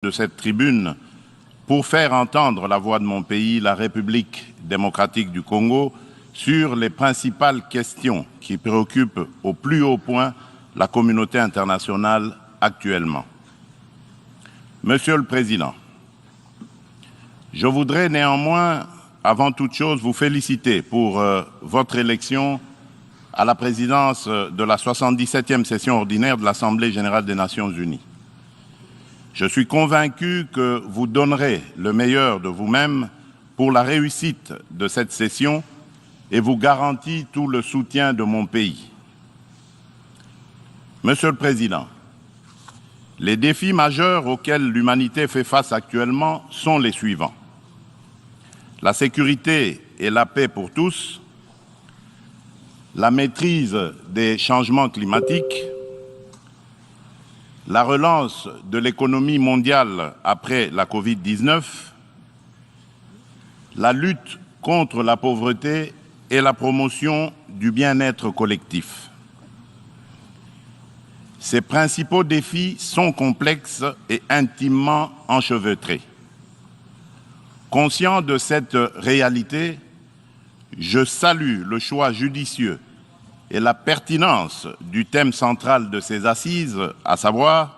de cette tribune pour faire entendre la voix de mon pays, la République démocratique du Congo, sur les principales questions qui préoccupent au plus haut point la communauté internationale actuellement. Monsieur le Président, je voudrais néanmoins, avant toute chose, vous féliciter pour votre élection à la présidence de la 77e session ordinaire de l'Assemblée générale des Nations unies. Je suis convaincu que vous donnerez le meilleur de vous-même pour la réussite de cette session et vous garantis tout le soutien de mon pays. Monsieur le Président, les défis majeurs auxquels l'humanité fait face actuellement sont les suivants. La sécurité et la paix pour tous, la maîtrise des changements climatiques, la relance de l'économie mondiale après la Covid-19, la lutte contre la pauvreté et la promotion du bien-être collectif. Ces principaux défis sont complexes et intimement enchevêtrés. Conscient de cette réalité, je salue le choix judicieux et la pertinence du thème central de ces assises, à savoir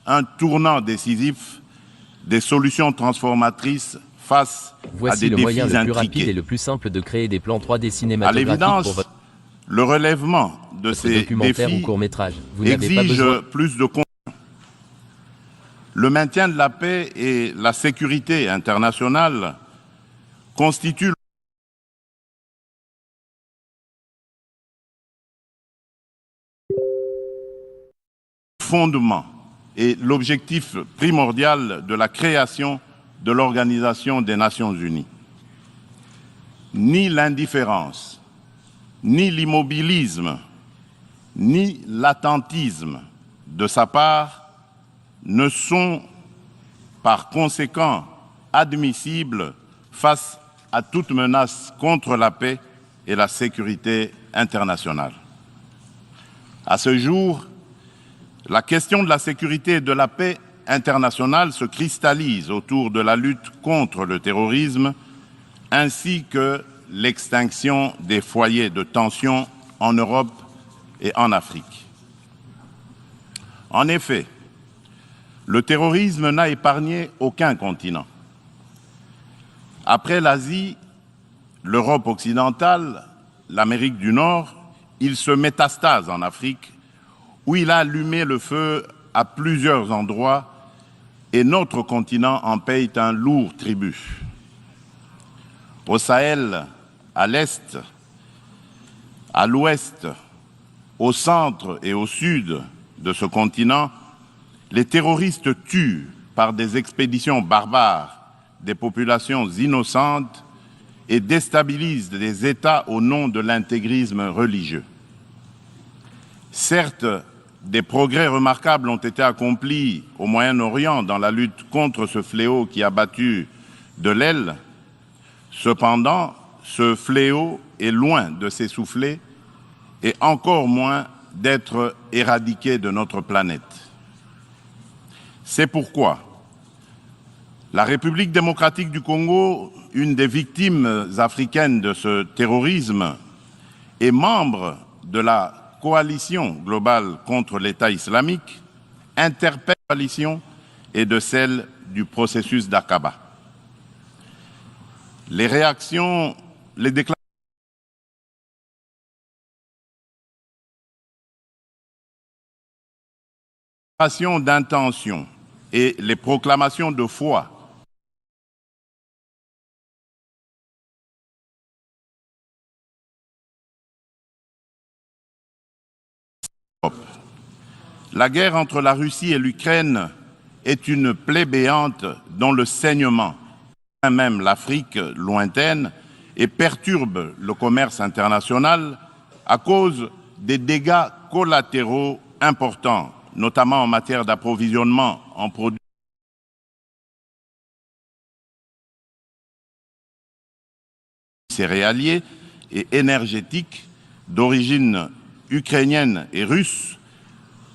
un tournant décisif des solutions transformatrices face à des défis intriqués. Voici le moyen le plus rapide et le plus simple de créer des plans 3D cinématographiques. À l'évidence, le relèvement de ces défis exige plus de contenu. Le maintien de la paix et la sécurité internationale constituent le fondement et l'objectif primordial de la création de l'Organisation des Nations Unies. Ni l'indifférence, ni l'immobilisme, ni l'attentisme de sa part ne sont par conséquent admissibles face à toute menace contre la paix et la sécurité internationale. À ce jour, la question de la sécurité et de la paix internationale se cristallise autour de la lutte contre le terrorisme ainsi que l'extinction des foyers de tension en Europe et en Afrique. En effet, le terrorisme n'a épargné aucun continent. Après l'Asie, l'Europe occidentale, l'Amérique du Nord, il se métastase en Afrique, où il a allumé le feu à plusieurs endroits et notre continent en paye un lourd tribut. Au Sahel, à l'Est, à l'Ouest, au centre et au sud de ce continent, les terroristes tuent par des expéditions barbares des populations innocentes et déstabilisent des États au nom de l'intégrisme religieux. Certes, des progrès remarquables ont été accomplis au Moyen-Orient dans la lutte contre ce fléau qui a battu de l'aile. Cependant, ce fléau est loin de s'essouffler et encore moins d'être éradiqué de notre planète. C'est pourquoi la République démocratique du Congo, une des victimes africaines de ce terrorisme, est membre de la coalition globale contre l'État islamique, interpelle la coalition et de celle du processus d'Aqaba. Les réactions, les déclarations d'intention et les proclamations de foi La guerre entre la Russie et l'Ukraine est une plaie béante dont le saignement atteint même l'Afrique lointaine et perturbe le commerce international à cause des dégâts collatéraux importants, notamment en matière d'approvisionnement en produits céréaliers et énergétiques d'origine ukrainienne et russe,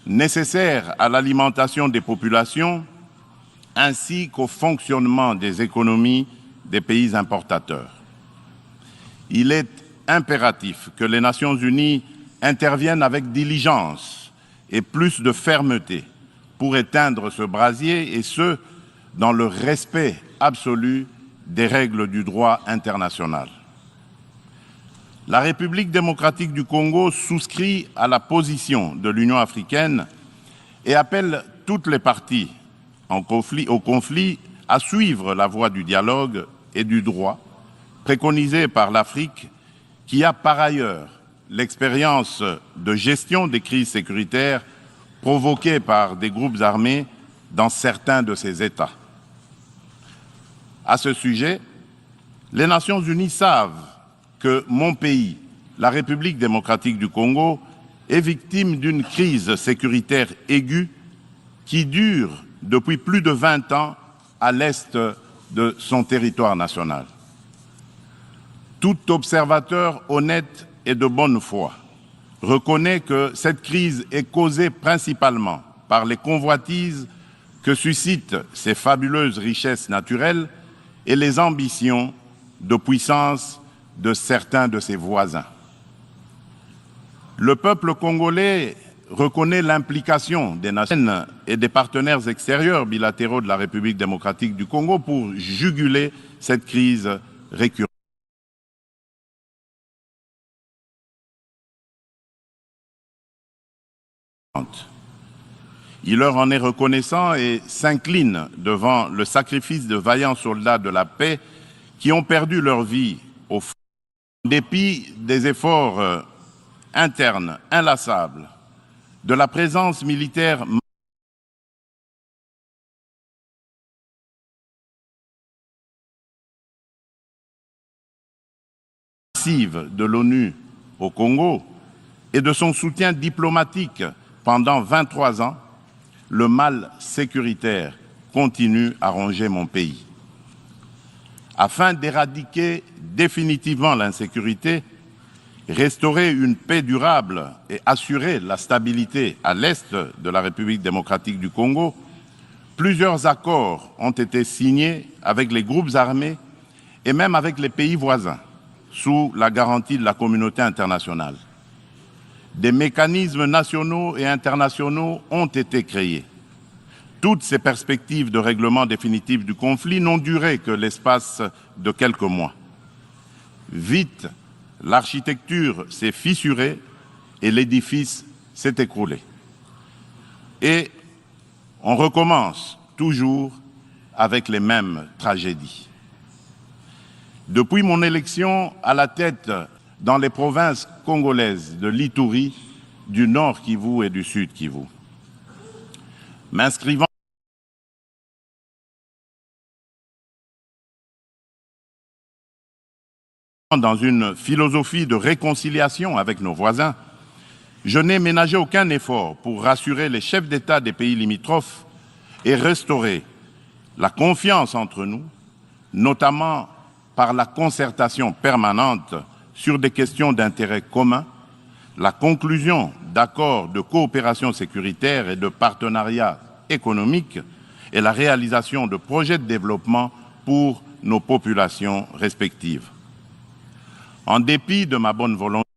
nécessaires à l'alimentation des populations, ainsi qu'au fonctionnement des économies des pays importateurs. Il est impératif que les Nations unies interviennent avec diligence et plus de fermeté pour éteindre ce brasier, et ce, dans le respect absolu des règles du droit international. La République démocratique du Congo souscrit à la position de l'Union africaine et appelle toutes les parties au conflit à suivre la voie du dialogue et du droit préconisée par l'Afrique, qui a par ailleurs l'expérience de gestion des crises sécuritaires provoquées par des groupes armés dans certains de ces États. À ce sujet, les Nations unies savent que mon pays, la République démocratique du Congo, est victime d'une crise sécuritaire aiguë qui dure depuis plus de 20 ans à l'est de son territoire national. Tout observateur honnête et de bonne foi reconnaît que cette crise est causée principalement par les convoitises que suscitent ces fabuleuses richesses naturelles et les ambitions de puissance de certains de ses voisins. Le peuple congolais reconnaît l'implication des nations et des partenaires extérieurs bilatéraux de la République démocratique du Congo pour juguler cette crise récurrente. Il leur en est reconnaissant et s'incline devant le sacrifice de vaillants soldats de la paix qui ont perdu leur vie au front. En dépit des efforts internes inlassables, de la présence militaire massive de l'ONU au Congo et de son soutien diplomatique pendant 23 ans, le mal sécuritaire continue à ronger mon pays. Afin d'éradiquer définitivement l'insécurité, restaurer une paix durable et assurer la stabilité à l'est de la République démocratique du Congo, plusieurs accords ont été signés avec les groupes armés et même avec les pays voisins, sous la garantie de la communauté internationale. Des mécanismes nationaux et internationaux ont été créés. Toutes ces perspectives de règlement définitif du conflit n'ont duré que l'espace de quelques mois. Vite, l'architecture s'est fissurée et l'édifice s'est écroulé. Et on recommence toujours avec les mêmes tragédies. Depuis mon élection à la tête dans les provinces congolaises de l'Ituri, du Nord Kivu et du Sud Kivu, m'inscrivant dans une philosophie de réconciliation avec nos voisins, je n'ai ménagé aucun effort pour rassurer les chefs d'État des pays limitrophes et restaurer la confiance entre nous, notamment par la concertation permanente sur des questions d'intérêt commun, la conclusion d'accords de coopération sécuritaire et de partenariat économique et la réalisation de projets de développement pour nos populations respectives. En dépit de ma bonne volonté,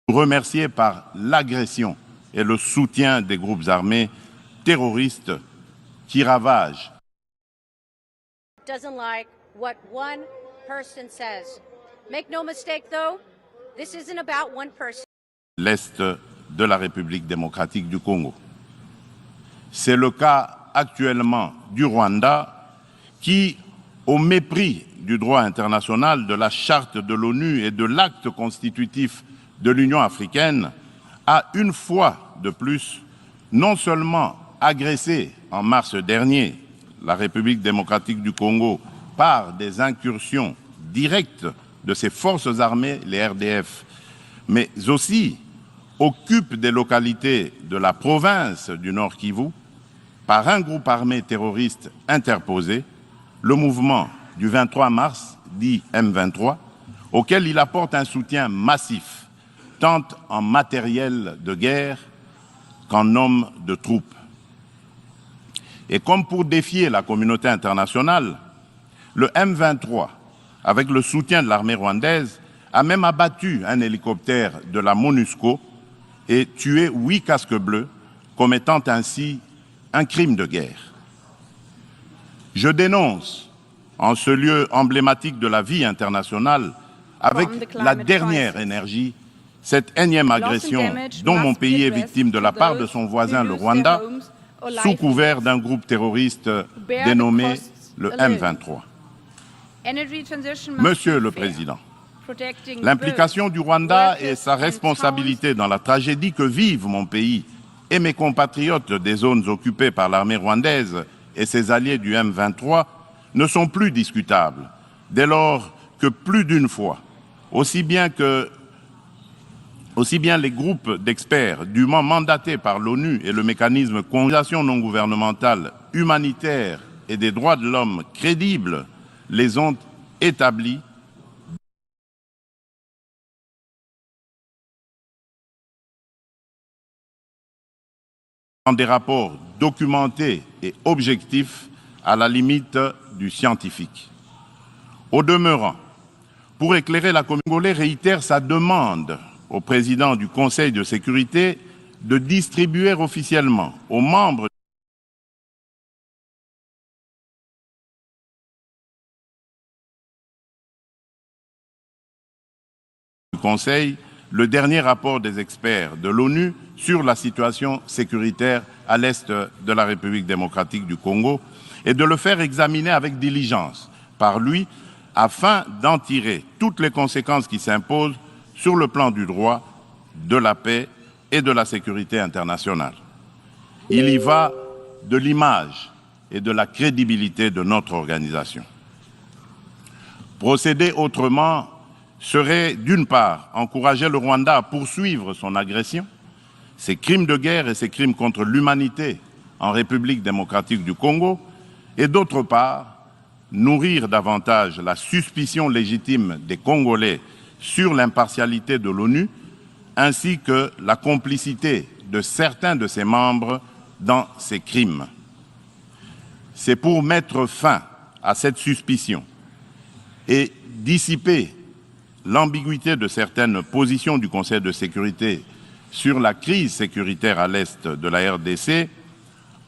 remercié par l'agression et le soutien des groupes armés terroristes qui ravagent doesn't like what one person says. Make no mistake though, this isn't about one person. L'Est de la République démocratique du Congo. C'est le cas actuellement du Rwanda qui, au mépris du droit international, de la charte de l'ONU et de l'acte constitutif de l'Union africaine, a une fois de plus non seulement agressé en mars dernier la République démocratique du Congo par des incursions directes de ses forces armées, les RDF, mais aussi occupe des localités de la province du Nord Kivu par un groupe armé terroriste interposé, le mouvement du 23 mars, dit M23, auquel il apporte un soutien massif, tant en matériel de guerre qu'en hommes de troupes. Et comme pour défier la communauté internationale, le M23, avec le soutien de l'armée rwandaise, a même abattu un hélicoptère de la MONUSCO et tué 8 casques bleus, commettant ainsi un crime de guerre. Je dénonce, en ce lieu emblématique de la vie internationale, avec la dernière énergie, cette énième agression dont mon pays est victime de la part de son voisin, le Rwanda, sous couvert d'un groupe terroriste dénommé le M23. Monsieur le Président, l'implication du Rwanda et sa responsabilité dans la tragédie que vivent mon pays et mes compatriotes des zones occupées par l'armée rwandaise et ses alliés du M23 ne sont plus discutables, dès lors que plus d'une fois, aussi bien les groupes d'experts dûment mandatés par l'ONU et le mécanisme d'organisation non gouvernementale humanitaire et des droits de l'homme crédibles les ont établis dans des rapports documentés et objectifs à la limite du scientifique. Au demeurant, pour éclairer la communauté congolaise, réitère sa demande au président du Conseil de sécurité de distribuer officiellement aux membres du Conseil le dernier rapport des experts de l'ONU sur la situation sécuritaire à l'est de la République démocratique du Congo et de le faire examiner avec diligence par lui afin d'en tirer toutes les conséquences qui s'imposent sur le plan du droit, de la paix et de la sécurité internationale. Il y va de l'image et de la crédibilité de notre organisation. Procéder autrement serait, d'une part, encourager le Rwanda à poursuivre son agression, ses crimes de guerre et ses crimes contre l'humanité en République démocratique du Congo, et d'autre part, nourrir davantage la suspicion légitime des Congolais sur l'impartialité de l'ONU, ainsi que la complicité de certains de ses membres dans ces crimes. C'est pour mettre fin à cette suspicion et dissiper l'ambiguïté de certaines positions du Conseil de sécurité sur la crise sécuritaire à l'est de la RDC,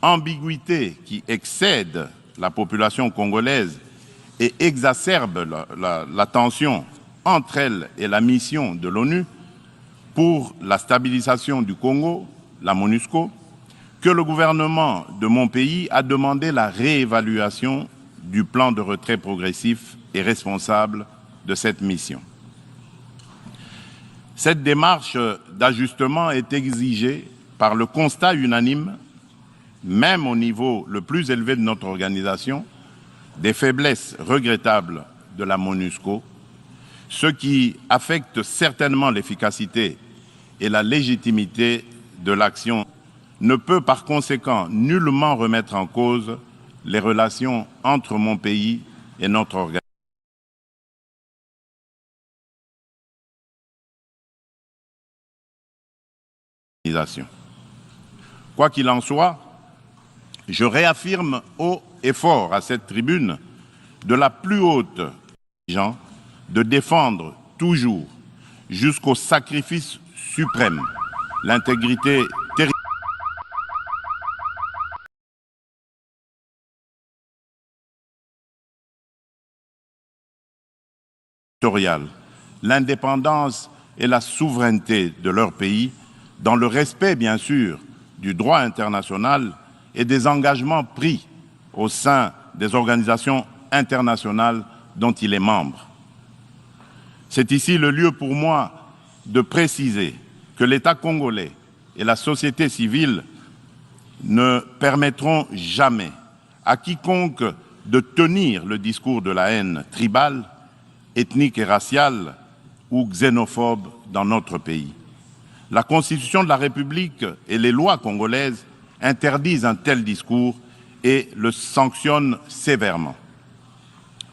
ambiguïté qui excède la population congolaise et exacerbe la tension entre elle et la mission de l'ONU pour la stabilisation du Congo, la MONUSCO, que le gouvernement de mon pays a demandé la réévaluation du plan de retrait progressif et responsable de cette mission. Cette démarche d'ajustement est exigée par le constat unanime, même au niveau le plus élevé de notre organisation, des faiblesses regrettables de la MONUSCO, ce qui affecte certainement l'efficacité et la légitimité de l'action, ne peut par conséquent nullement remettre en cause les relations entre mon pays et notre organisation. Quoi qu'il en soit, je réaffirme haut et fort à cette tribune de la plus haute exigence de défendre toujours, jusqu'au sacrifice suprême, l'intégrité territoriale, l'indépendance et la souveraineté de leur pays, dans le respect, bien sûr, du droit international et des engagements pris au sein des organisations internationales dont il est membre. C'est ici le lieu pour moi de préciser que l'État congolais et la société civile ne permettront jamais à quiconque de tenir le discours de la haine tribale, ethnique et raciale ou xénophobe dans notre pays. La Constitution de la République et les lois congolaises interdisent un tel discours et le sanctionnent sévèrement.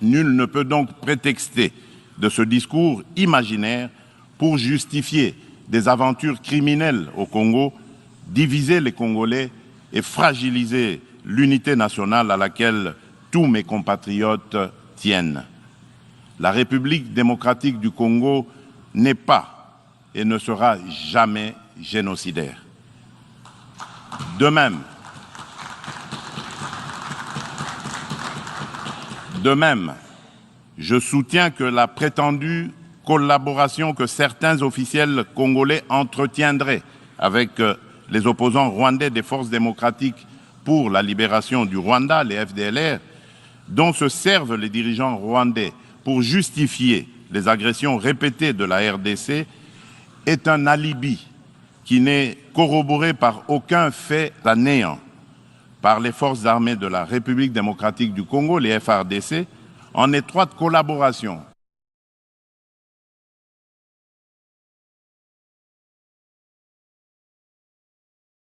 Nul ne peut donc prétexter de ce discours imaginaire pour justifier des aventures criminelles au Congo, diviser les Congolais et fragiliser l'unité nationale à laquelle tous mes compatriotes tiennent. La République démocratique du Congo n'est pas et ne sera jamais génocidaire. De même, je soutiens que la prétendue collaboration que certains officiels congolais entretiendraient avec les opposants rwandais des forces démocratiques pour la libération du Rwanda, les FDLR, dont se servent les dirigeants rwandais pour justifier les agressions répétées de la RDC, est un alibi qui n'est corroboré par aucun fait à néant par les forces armées de la République démocratique du Congo, les FARDC, en étroite collaboration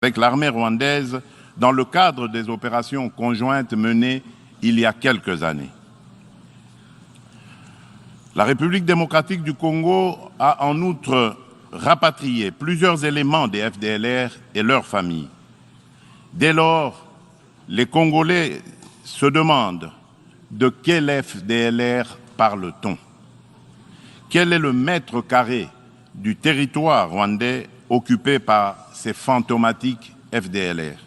avec l'armée rwandaise dans le cadre des opérations conjointes menées il y a quelques années. La République démocratique du Congo a en outre rapatrié plusieurs éléments des FDLR et leurs familles. Dès lors, les Congolais se demandent de quel FDLR parle-t-on? Quel est le mètre carré du territoire rwandais occupé par ces fantomatiques FDLR?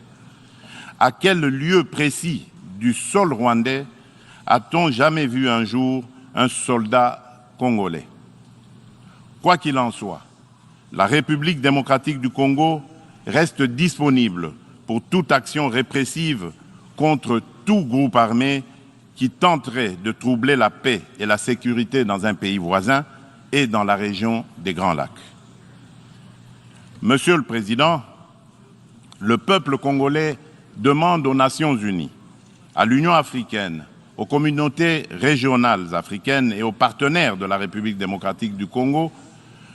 À quel lieu précis du sol rwandais a-t-on jamais vu un jour un soldat congolais? Quoi qu'il en soit, la République démocratique du Congo reste disponible pour toute action répressive contre tout groupe armé qui tenterait de troubler la paix et la sécurité dans un pays voisin et dans la région des Grands Lacs. Monsieur le Président, le peuple congolais demande aux Nations Unies, à l'Union africaine, aux communautés régionales africaines et aux partenaires de la République démocratique du Congo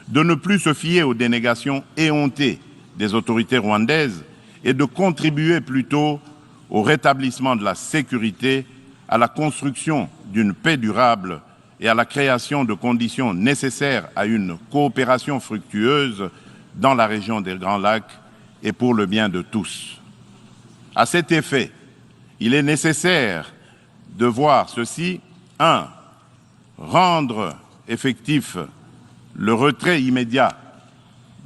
de ne plus se fier aux dénégations éhontées des autorités rwandaises et de contribuer plutôt au rétablissement de la sécurité, à la construction d'une paix durable et à la création de conditions nécessaires à une coopération fructueuse dans la région des Grands Lacs et pour le bien de tous. À cet effet, il est nécessaire de voir ceci. 1. Rendre effectif le retrait immédiat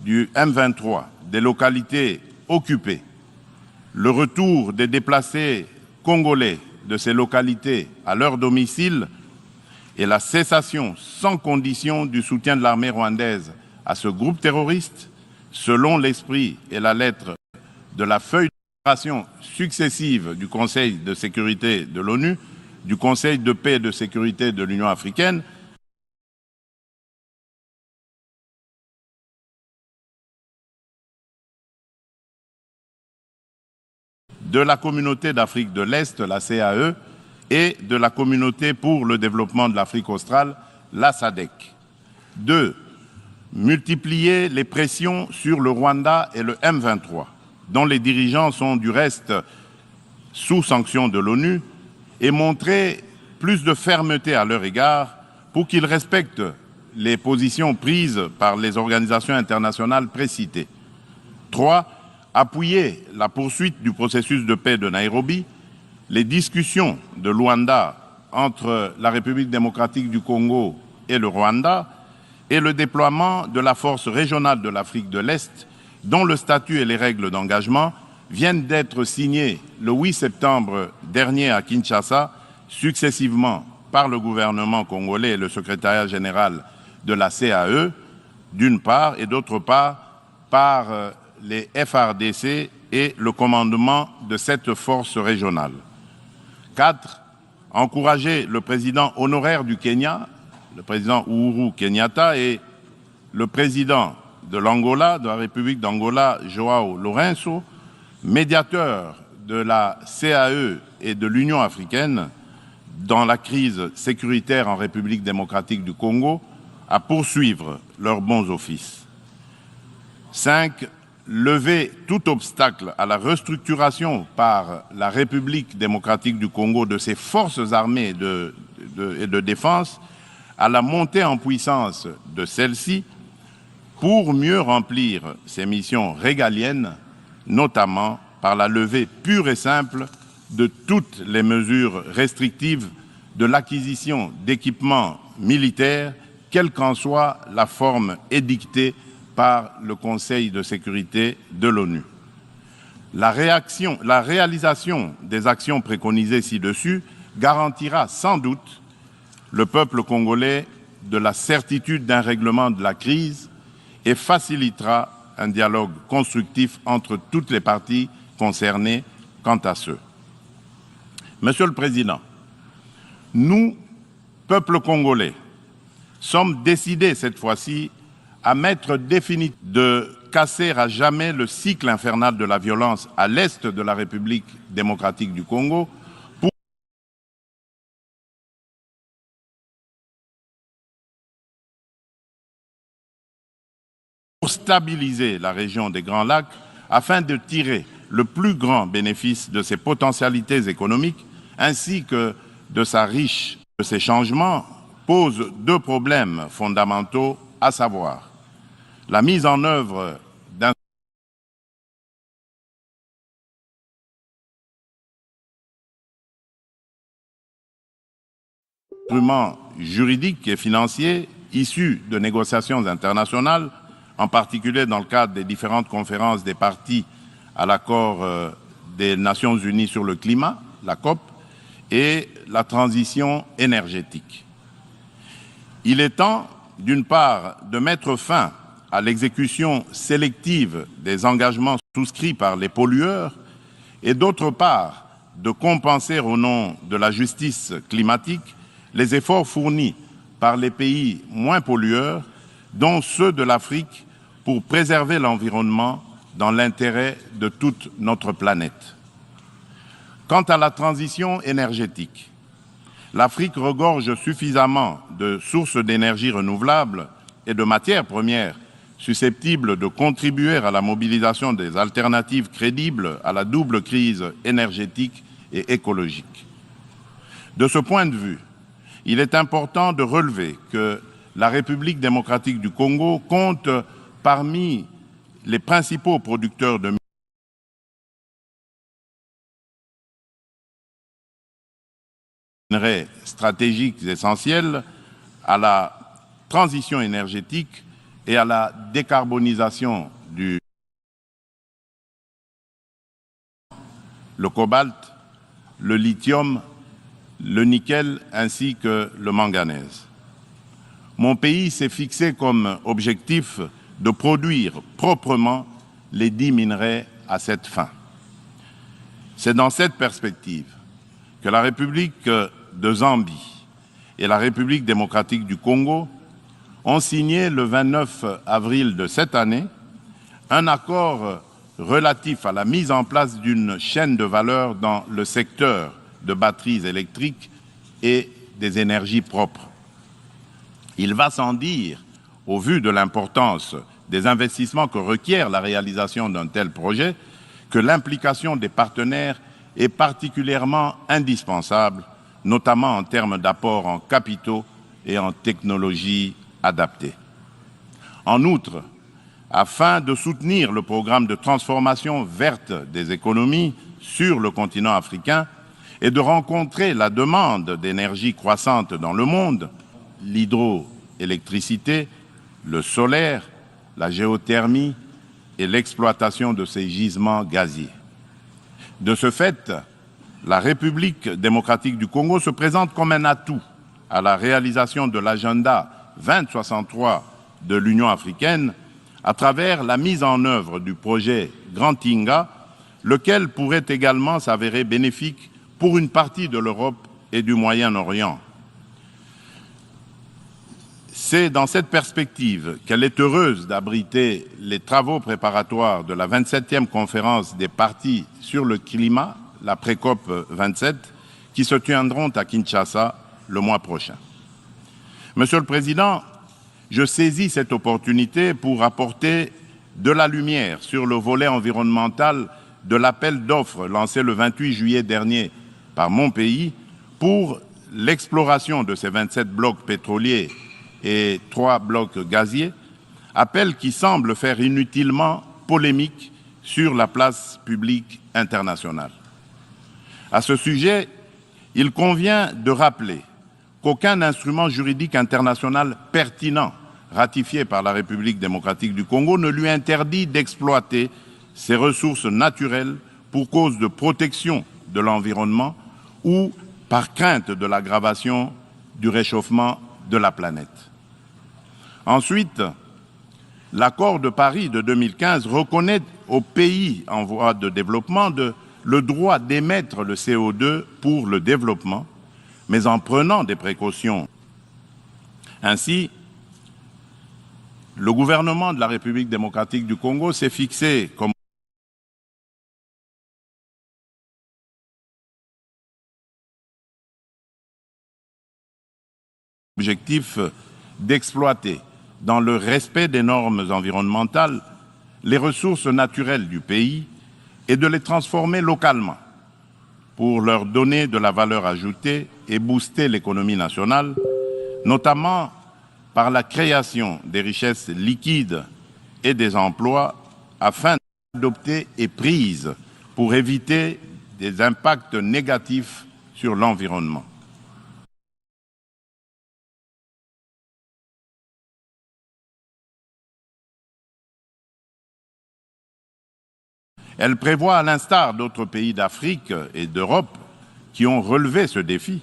du M23 des localités occupées, le retour des déplacés congolais de ces localités à leur domicile et la cessation sans condition du soutien de l'armée rwandaise à ce groupe terroriste, selon l'esprit et la lettre de la feuille de déclaration successive du Conseil de sécurité de l'ONU, du Conseil de paix et de sécurité de l'Union africaine, de la Communauté d'Afrique de l'Est, la CAE, et de la Communauté pour le développement de l'Afrique australe, la SADC. 2. Multiplier les pressions sur le Rwanda et le M23, dont les dirigeants sont du reste sous sanction de l'ONU, et montrer plus de fermeté à leur égard pour qu'ils respectent les positions prises par les organisations internationales précitées. 3. Appuyer la poursuite du processus de paix de Nairobi, les discussions de Luanda entre la République démocratique du Congo et le Rwanda, et le déploiement de la force régionale de l'Afrique de l'Est, dont le statut et les règles d'engagement viennent d'être signés le 8 septembre dernier à Kinshasa, successivement par le gouvernement congolais et le secrétariat général de la CAE, d'une part, et d'autre part, par les FARDC et le commandement de cette force régionale. 4. Encourager le président honoraire du Kenya, le président Uhuru Kenyatta, et le président de l'Angola, de la République d'Angola, João Lourenço, médiateur de la CAE et de l'Union africaine dans la crise sécuritaire en République démocratique du Congo, à poursuivre leurs bons offices. 5. Lever tout obstacle à la restructuration par la République démocratique du Congo de ses forces armées et de défense, à la montée en puissance de celles-ci pour mieux remplir ses missions régaliennes, notamment par la levée pure et simple de toutes les mesures restrictives de l'acquisition d'équipements militaires, quelle qu'en soit la forme édictée par le Conseil de sécurité de l'ONU. La réalisation des actions préconisées ci-dessus garantira sans doute le peuple congolais de la certitude d'un règlement de la crise et facilitera un dialogue constructif entre toutes les parties concernées quant à ce. Monsieur le Président, nous, peuple congolais, sommes décidés cette fois-ci à mettre définitivement de casser à jamais le cycle infernal de la violence à l'est de la République démocratique du Congo pour stabiliser la région des Grands Lacs afin de tirer le plus grand bénéfice de ses potentialités économiques ainsi que de sa riche. Ces changements posent deux problèmes fondamentaux, à savoir la mise en œuvre d'un instrument juridique et financier issu de négociations internationales, en particulier dans le cadre des différentes conférences des parties à l'accord des Nations Unies sur le climat, la COP, et la transition énergétique. Il est temps, d'une part, de mettre fin à l'exécution sélective des engagements souscrits par les pollueurs et d'autre part, de compenser au nom de la justice climatique les efforts fournis par les pays moins pollueurs, dont ceux de l'Afrique, pour préserver l'environnement dans l'intérêt de toute notre planète. Quant à la transition énergétique, l'Afrique regorge suffisamment de sources d'énergie renouvelables et de matières premières susceptibles de contribuer à la mobilisation des alternatives crédibles à la double crise énergétique et écologique. De ce point de vue, il est important de relever que la République démocratique du Congo compte parmi les principaux producteurs de minerais stratégiques essentiels à la transition énergétique et à la décarbonisation le cobalt, le lithium, le nickel ainsi que le manganèse. Mon pays s'est fixé comme objectif de produire proprement les 10 minerais à cette fin. C'est dans cette perspective que la République de Zambie et la République démocratique du Congo ont signé le 29 avril de cette année un accord relatif à la mise en place d'une chaîne de valeur dans le secteur de batteries électriques et des énergies propres. Il va sans dire, au vu de l'importance des investissements que requiert la réalisation d'un tel projet, que l'implication des partenaires est particulièrement indispensable, notamment en termes d'apport en capitaux et en technologies adaptées. En outre, afin de soutenir le programme de transformation verte des économies sur le continent africain et de rencontrer la demande d'énergie croissante dans le monde, l'hydroélectricité, le solaire, la géothermie et l'exploitation de ces gisements gaziers. De ce fait, la République démocratique du Congo se présente comme un atout à la réalisation de l'agenda 2063 de l'Union africaine à travers la mise en œuvre du projet Grand Inga, lequel pourrait également s'avérer bénéfique pour une partie de l'Europe et du Moyen-Orient. C'est dans cette perspective qu'elle est heureuse d'abriter les travaux préparatoires de la 27e conférence des parties sur le climat, la pré-COP 27, qui se tiendront à Kinshasa le mois prochain. Monsieur le Président, je saisis cette opportunité pour apporter de la lumière sur le volet environnemental de l'appel d'offres lancé le 28 juillet dernier par mon pays pour l'exploration de ces 27 blocs pétroliers et 3 blocs gaziers, appel qui semble faire inutilement polémique sur la place publique internationale. À ce sujet, il convient de rappeler qu'aucun instrument juridique international pertinent ratifié par la République démocratique du Congo ne lui interdit d'exploiter ses ressources naturelles pour cause de protection de l'environnement ou par crainte de l'aggravation du réchauffement de la planète. Ensuite, l'accord de Paris de 2015 reconnaît aux pays en voie de développement le droit d'émettre le CO2 pour le développement, mais en prenant des précautions. Ainsi, le gouvernement de la République démocratique du Congo s'est fixé comme objectif d'exploiter, dans le respect des normes environnementales, les ressources naturelles du pays et de les transformer localement pour leur donner de la valeur ajoutée et booster l'économie nationale, notamment par la création des richesses liquides et des emplois afin d'adopter et prises pour éviter des impacts négatifs sur l'environnement. Elle prévoit, à l'instar d'autres pays d'Afrique et d'Europe qui ont relevé ce défi,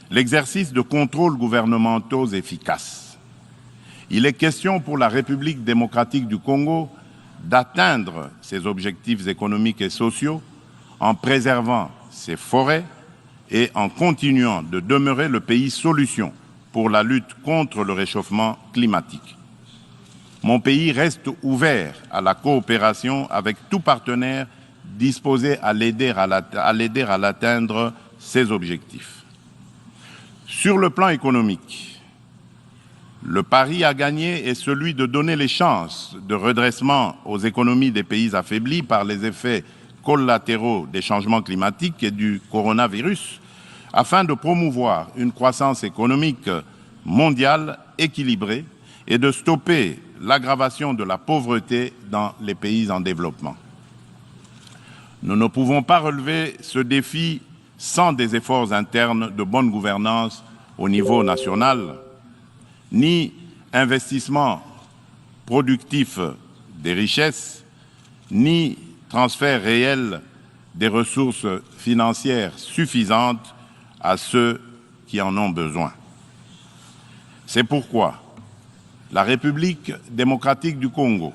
l'exercice de contrôles gouvernementaux efficaces. Il est question pour la République démocratique du Congo d'atteindre ses objectifs économiques et sociaux en préservant ses forêts et en continuant de demeurer le pays solution pour la lutte contre le réchauffement climatique. Mon pays reste ouvert à la coopération avec tout partenaire disposé à l'aider à l'atteindre ses objectifs. Sur le plan économique, le pari à gagner est celui de donner les chances de redressement aux économies des pays affaiblis par les effets collatéraux des changements climatiques et du coronavirus, afin de promouvoir une croissance économique mondiale équilibrée et de stopper l'aggravation de la pauvreté dans les pays en développement. Nous ne pouvons pas relever ce défi sans des efforts internes de bonne gouvernance au niveau national, ni investissement productif des richesses, ni transfert réel des ressources financières suffisantes à ceux qui en ont besoin. C'est pourquoi la République démocratique du Congo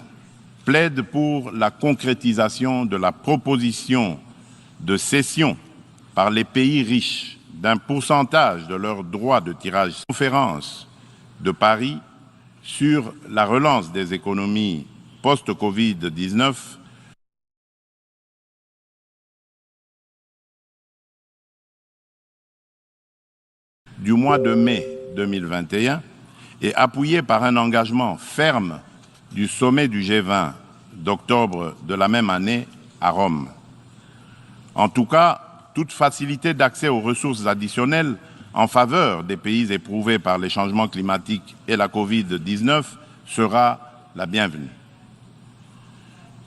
plaide pour la concrétisation de la proposition de cession par les pays riches d'un pourcentage de leurs droits de tirage. Conférence de Paris sur la relance des économies post-Covid-19 du mois de mai 2021 et appuyé par un engagement ferme du sommet du G20 d'octobre de la même année à Rome. En tout cas, toute facilité d'accès aux ressources additionnelles en faveur des pays éprouvés par les changements climatiques et la Covid-19 sera la bienvenue.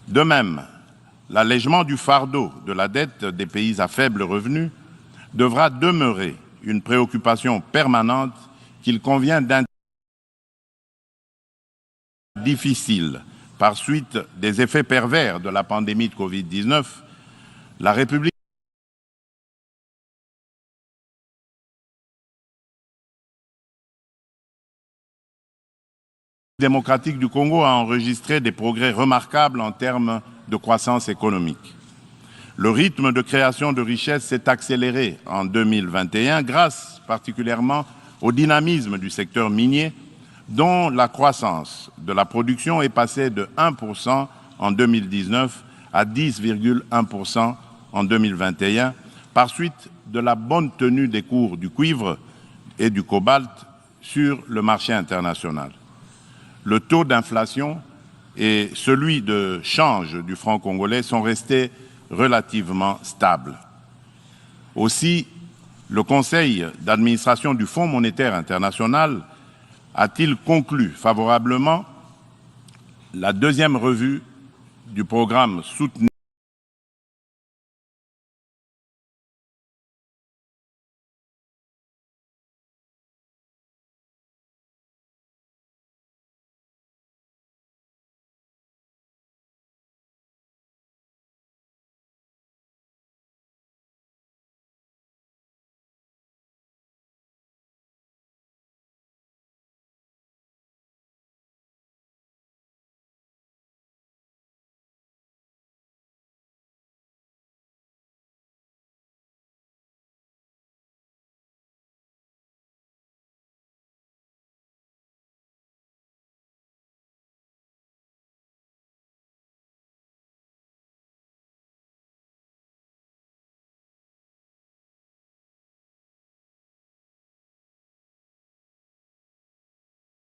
De même, l'allègement du fardeau de la dette des pays à faible revenu devra demeurer une préoccupation permanente qu'il convient d'intégrer difficile par suite des effets pervers de la pandémie de Covid-19, la République démocratique du Congo a enregistré des progrès remarquables en termes de croissance économique. Le rythme de création de richesses s'est accéléré en 2021 grâce particulièrement au dynamisme du secteur minier dont la croissance de la production est passée de 1% en 2019 à 10,1% en 2021, par suite de la bonne tenue des cours du cuivre et du cobalt sur le marché international. Le taux d'inflation et celui de change du franc congolais sont restés relativement stables. Aussi, le Conseil d'administration du Fonds monétaire international a-t-il conclu favorablement la deuxième revue du programme soutenu